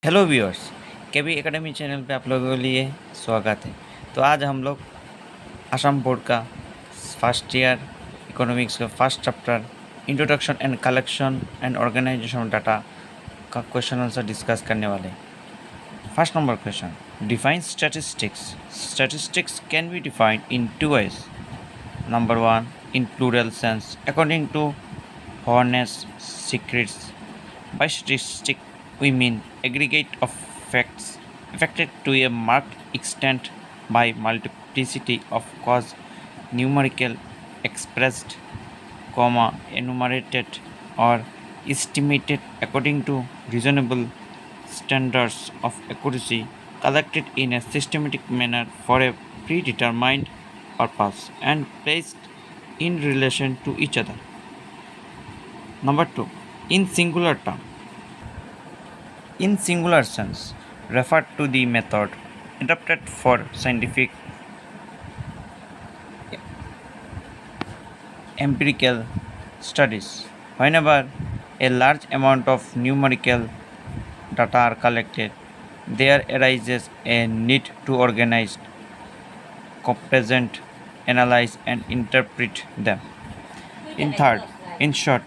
Hello viewers, केबी academy channel पे आप लोगों के लिए स्वागत है। तो आज हम लोग असम बोर्ड का फर्स्ट ईयर इकोनॉमिक्स का first chapter introduction and collection and organization of data का क्वेश्चन आंसर डिस्कस करने वाले हैं। First number question, define statistics. Statistics can be defined in two ways. Number one, in plural sense, according to Horner's secrets. By statistic, we mean aggregate of facts affected to a marked extent by multiplicity of cause, numerical expressed, enumerated or estimated according to reasonable standards of accuracy, collected in a systematic manner for a predetermined purpose and placed in relation to each other. Number two, in singular term. In singular sense, refer to the method adopted for scientific empirical studies. Whenever a large amount of numerical data are collected, there arises a need to organize, present, analyze, and interpret them. In short,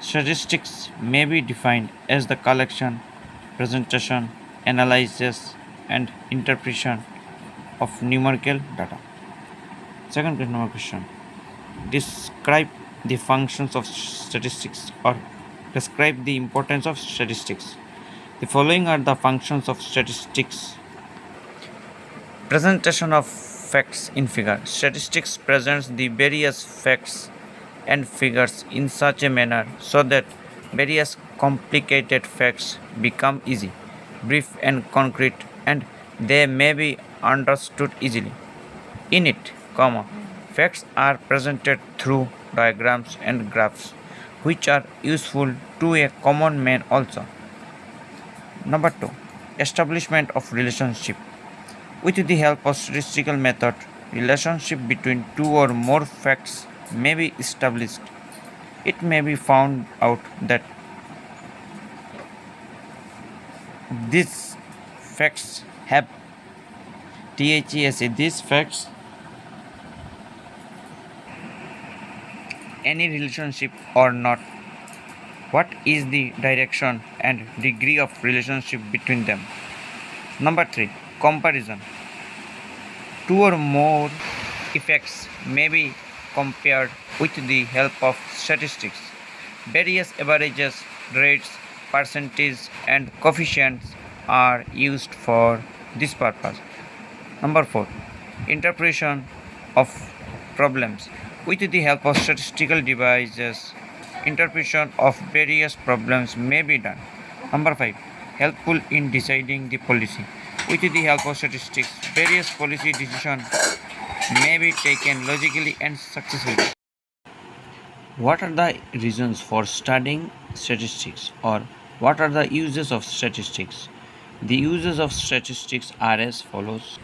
statistics may be defined as the collection, presentation, analysis, and interpretation of numerical data. Second question. Describe the functions of statistics or describe the importance of statistics. The following are the functions of statistics. Presentation of facts in figure. Statistics presents the various facts and figures in such a manner so that various complicated facts become easy, brief, and concrete, and they may be understood easily. In it, facts are presented through diagrams and graphs, which are useful to a common man also. Number two, establishment of relationship. With the help of statistical method, relationship between two or more facts may be established. It may be found out that these facts have these facts any relationship or not. What is the direction and degree of relationship between them? Number three, comparison. Two or more effects may be compared with the help of statistics. Various averages, rates, percentages, and coefficients are used for this purpose. Number four, interpretation of problems. With the help of statistical devices, interpretation of various problems may be done. Number five, helpful in deciding the policy. With the help of statistics, various policy decisions may be taken logically and successfully. What are the reasons for studying statistics, or what are the uses of statistics? The uses of statistics are as follows.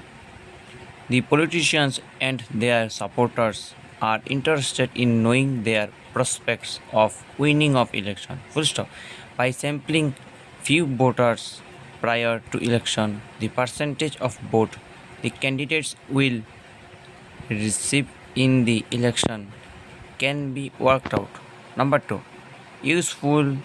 The politicians and their supporters are interested in knowing their prospects of winning of election. Full stop. By sampling few voters prior to election, the percentage of vote the candidates will receive in the election can be worked out. Number two, useful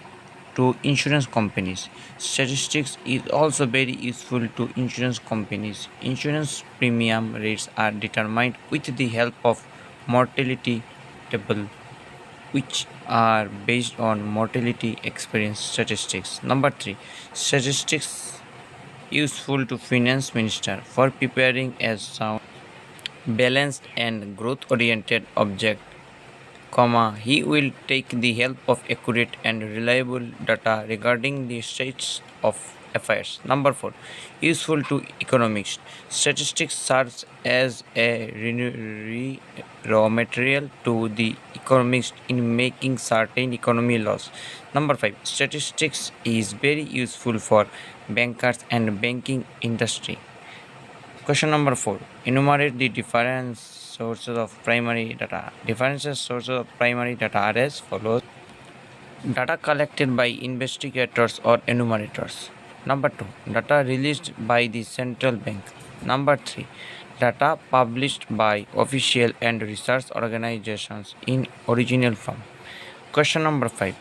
to insurance companies. Statistics is also very useful to insurance companies. Insurance premium rates are determined with the help of mortality table, which are based on mortality experience statistics. Number three, statistics useful to finance minister for preparing a sound, balanced and growth oriented object, he will take the help of accurate and reliable data regarding the states of affairs. Number four, useful to economics. Statistics serves as a raw material to the economists in making certain economy laws. Number five, statistics is very useful for bankers and banking industry. Question number 4. Enumerate the different sources of primary data. Different sources of primary data are as follows. Data collected by investigators or enumerators. Number 2, data released by the central bank. Number 3, data published by official and research organizations in original form. Question number 5,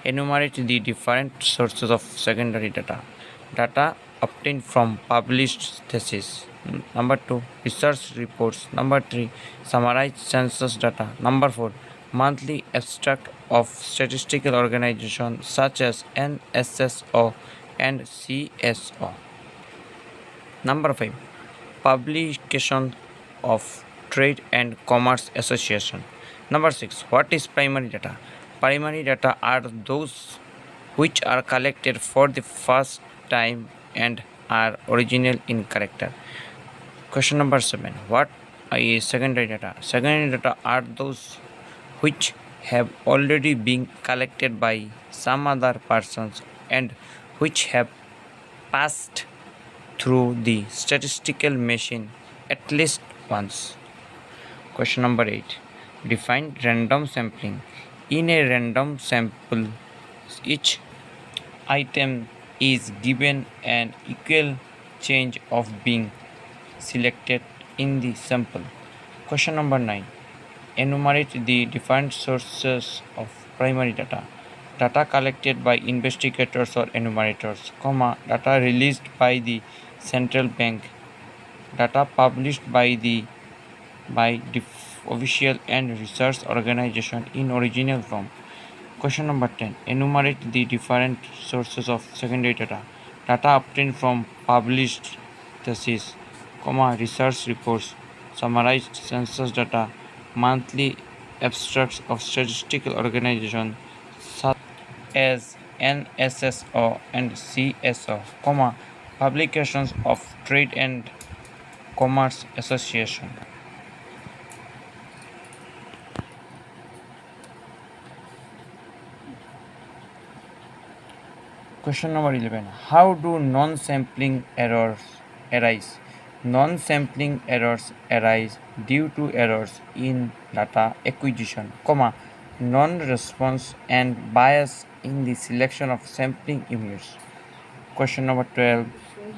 enumerate the different sources of secondary data. Data obtained from published theses. Number 2, research reports. Number 3, summarized census data. Number 4, monthly abstract of statistical organizations such as NSSO and CSO. Number 5, publication of Trade and Commerce Association. Number 6, what is primary data? Primary data are those which are collected for the first time and are original in character. Question number 7, what is secondary data? Secondary data are those which have already been collected by some other persons and which have passed through the statistical machine at least once. Question number 8, define random sampling. In a random sample, each item is given an equal chance of being selected in the sample. Question number 9, enumerate the different sources of primary data. Data collected by investigators or enumerators, data released by the central bank, data published by the official and research organization in original form. Question number 10, enumerate the different sources of secondary data. Data obtained from published theses, research reports, summarized census data, monthly abstracts of statistical organizations such as NSSO and CSO, publications of Trade and Commerce Association. Question number 11, how do non-sampling errors arise? Non-sampling errors arise due to errors in data acquisition, non-response and bias in the selection of sampling units. Question number 12,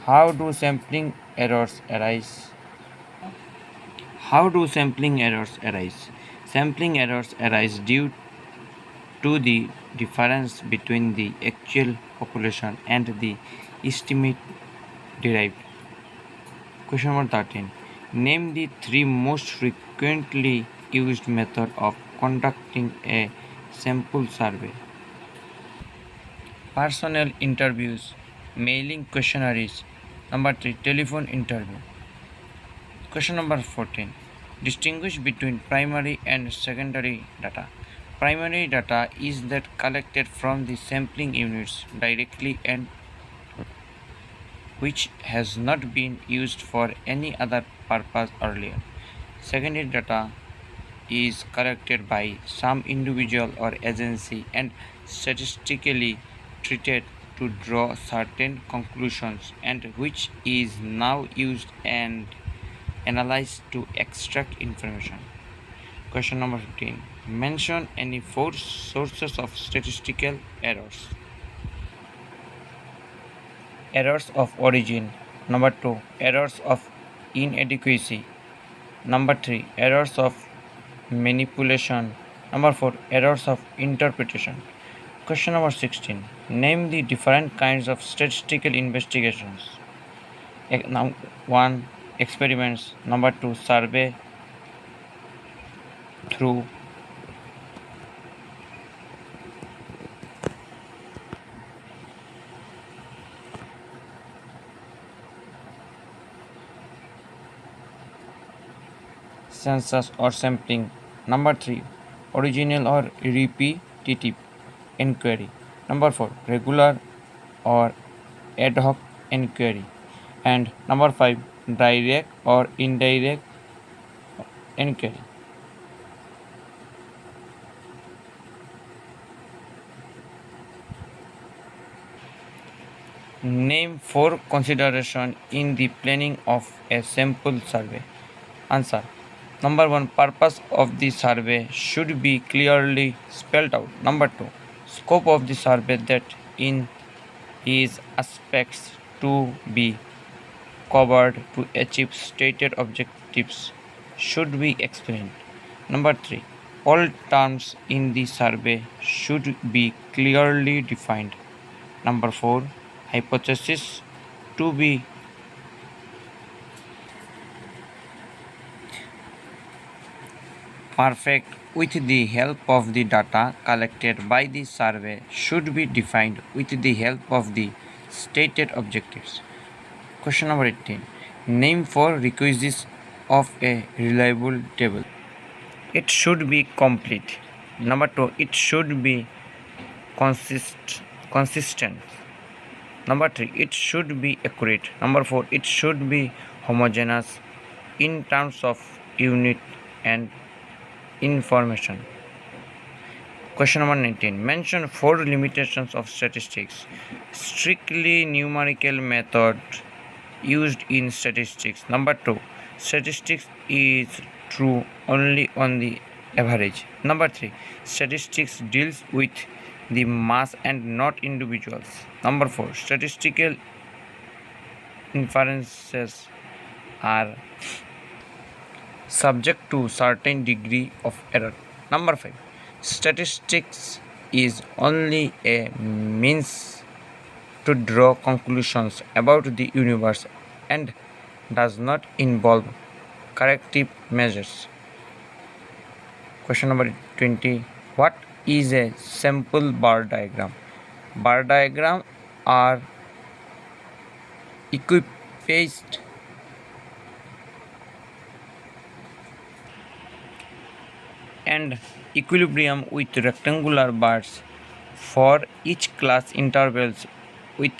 how do sampling errors arise? How do sampling errors arise? Sampling errors arise due to the difference between the actual population and the estimate derived. Question number 13, name the 3 most frequently used methods of conducting a sample survey. Personnel interviews, mailing questionnaires. Number 3, telephone interview. Question number 14, distinguish between primary and secondary data. Primary data is that collected from the sampling units directly and which has not been used for any other purpose earlier. Secondary data is collected by some individual or agency and statistically treated to draw certain conclusions and which is now used and analyzed to extract information. Question number 15, mention any 4 sources of statistical errors. Errors of origin. Number 2, errors of inadequacy. Number 3, errors of manipulation. Number 4, errors of interpretation. Question number 16, name the different kinds of statistical investigations. 1, experiments. Number 2, survey through census or sampling. Number 3, original or repetitive inquiry. Number 4, regular or ad hoc inquiry. And number 5, direct or indirect inquiry. Name 4 considerations in the planning of a sample survey. Answer. Number 1, purpose of the survey should be clearly spelled out. Number 2, scope of the survey, that in is aspects to be covered to achieve stated objectives should be explained. Number 3. All terms in the survey should be clearly defined. Number 4. Hypothesis to be perfect with the help of the data collected by the survey should be defined with the help of the stated objectives. Question number 18. Name 4 requisites of a reliable table. It should be complete. Number 2. It should be consistent. Number 3. It should be accurate. Number 4. It should be homogeneous in terms of unit and information. Question number 19. Mention 4 limitations of statistics. Strictly numerical method used in statistics. Number 2. Statistics is true only on the average. Number 3. Statistics deals with the mass and not individuals. Number 4. Statistical inferences are subject to certain degree of error. Number 5. Statistics is only a means to draw conclusions about the universe and does not involve corrective measures. Question number 20. What is a sample bar diagram? Bar diagram are equipped and equilibrium with rectangular bars for each class intervals with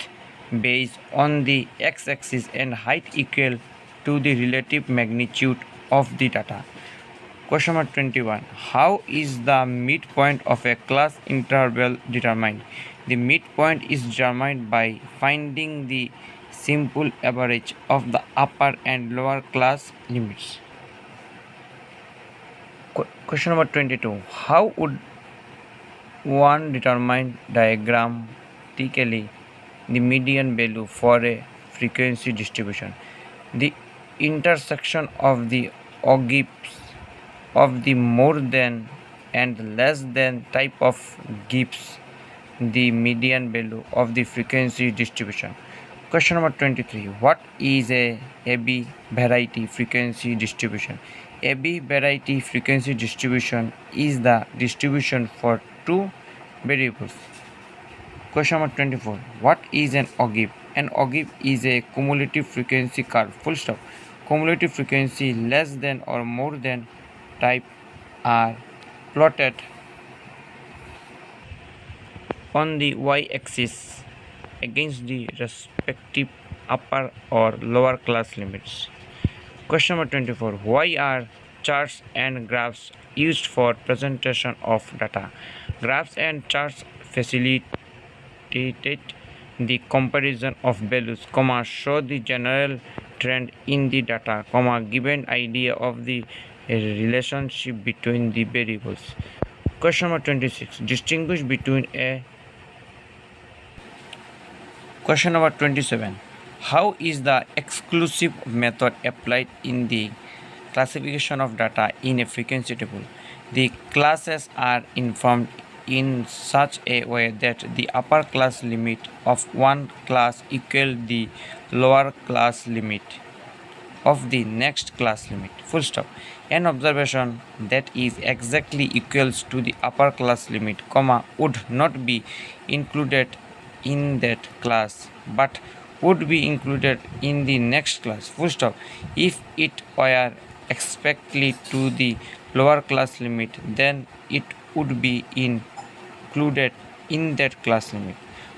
base on the x-axis and height equal to the relative magnitude of the data. Question number 21. How is the midpoint of a class interval determined? The midpoint is determined by finding the simple average of the upper and lower class limits. Question number 22. How would one determine diagrammatically the median value for a frequency distribution? The intersection of the ogives of the more than and less than type of gives the median value of the frequency distribution. Question number 23. What is a bi-variate frequency distribution? A bi-variate frequency distribution is the distribution for two variables. Question number 24. What is an ogive? An ogive is a cumulative frequency curve. Full stop. Cumulative frequency less than or more than type are plotted on the y-axis against the respective upper or lower class limits. Question number 24. Why are charts and graphs used for presentation of data? Graphs and charts facilitate the comparison of values, show the general trend in the data, given idea of the relationship between the variables. Question number 26. Distinguish between a Question number 27. How is the exclusive method applied in the classification of data in a frequency table? The classes are informed in such a way that the upper class limit of one class equal the lower class limit of the next class limit. Full stop. An observation that is exactly equals to the upper class limit, would not be included in that class but would be included in the next class. Full stop. If it were exactly to the lower class limit, then it would be included in that class limit.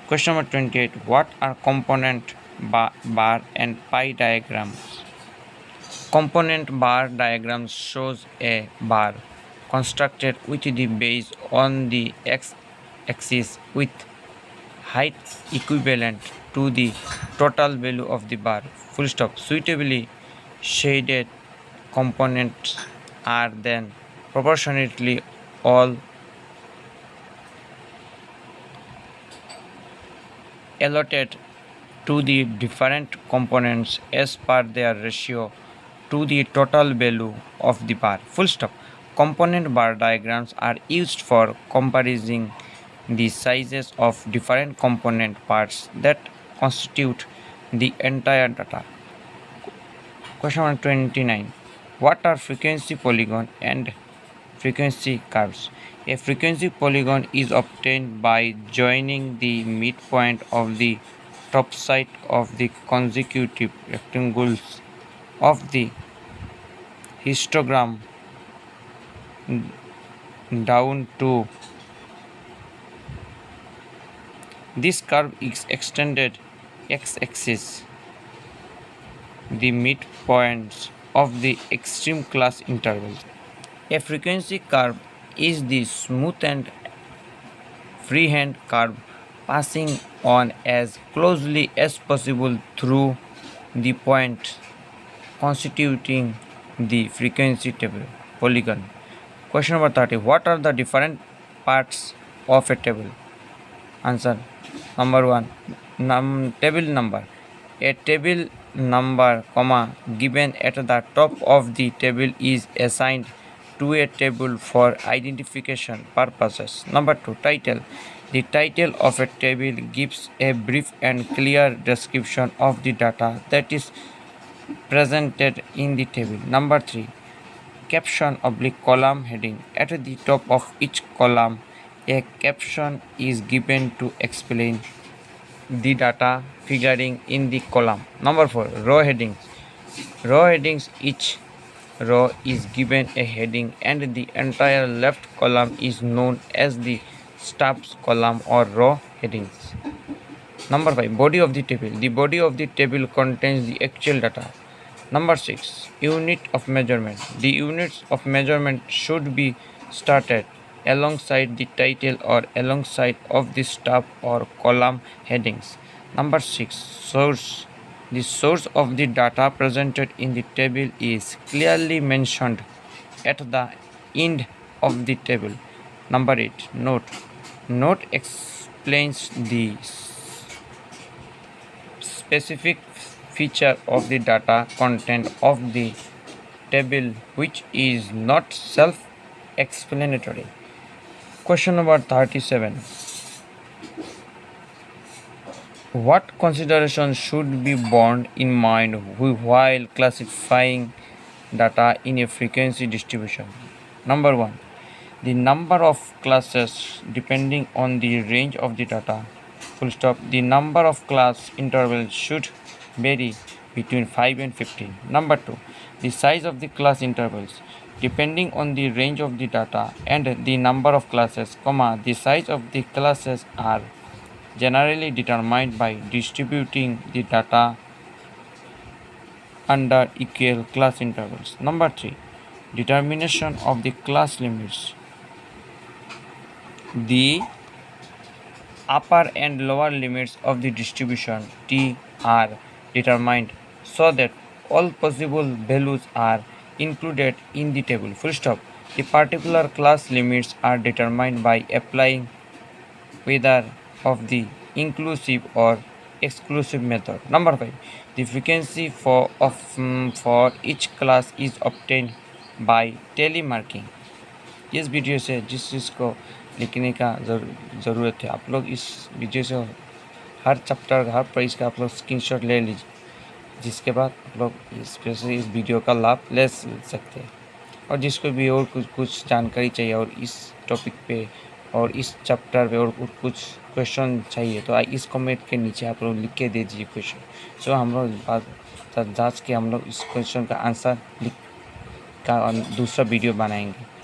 Question number 28. What are component bar and pie diagrams? Component bar diagram shows a bar constructed with the base on the x-axis with height equivalent to the total value of the bar. Full stop. Suitably shaded components are then proportionately all allotted to the different components as per their ratio to the total value of the bar. Full stop. Component bar diagrams are used for comparing the sizes of different component parts that constitute the entire data. Question number 29. What are frequency polygon and frequency curves? A frequency polygon is obtained by joining the midpoint of the top side of the consecutive rectangles of the histogram down to this curve is extended x-axis, the midpoints of the extreme class intervals. A frequency curve is the smooth and freehand curve passing on as closely as possible through the point constituting the frequency table polygon. Question number 30. What are the different parts of a table? Answer. Number 1. Table number. A table number, given at the top of the table is assigned to a table for identification purposes. Number 2. Title. The title of a table gives a brief and clear description of the data that is presented in the table. Number 3. Caption / column heading. At the top of each column, a caption is given to explain the data figuring in the column. Number 4. Row headings. Row headings. Each row is given a heading and the entire left column is known as the staff's column or row headings. Number 5. Body of the table. The body of the table contains the actual data. Number 6. Unit of measurement. The units of measurement should be started alongside the title or alongside of the staff or column headings. Number 6. Source. The source of the data presented in the table is clearly mentioned at the end of the table. Number 8. Note. Note explains the specific feature of the data content of the table which is not self-explanatory. Question number 37. What considerations should be borne in mind while classifying data in a frequency distribution? Number 1. The number of classes depending on the range of the data. Full stop. The number of class intervals should vary between 5 and 15. Number 2. The size of the class intervals depending on the range of the data and the number of classes, the size of the classes are generally determined by distributing the data under equal class intervals. Number 3. Determination of the class limits. The upper and lower limits of the distribution T are determined so that all possible values are included in the table. Full stop. The particular class limits are determined by applying whether of the inclusive or exclusive method. Number 5. The frequency for each class is obtained by telemarking. इस video से जिस चीज़ को लिखने का ज़रूरत है आप लोग इस वीडियो से हर चैप्टर हर पेज का आप लोग स्क्रीनशॉट ले लीजिए, जिसके बाद आप लोग इस वीडियो का लाभ ले सकते हैं। और जिसको भी और कुछ जानकारी चाहिए और इस टॉपिक पे और इस चैप्टर पे और कुछ क्वेश्चन चाहिए तो इस कमेंट के नीचे आप लोग लिख के दे दीजिए क्वेश्चन, सो हम लोग जांच के हम लोग इस क्वेश्चन का आंसर का दूसरा वीडियो बनाएंगे।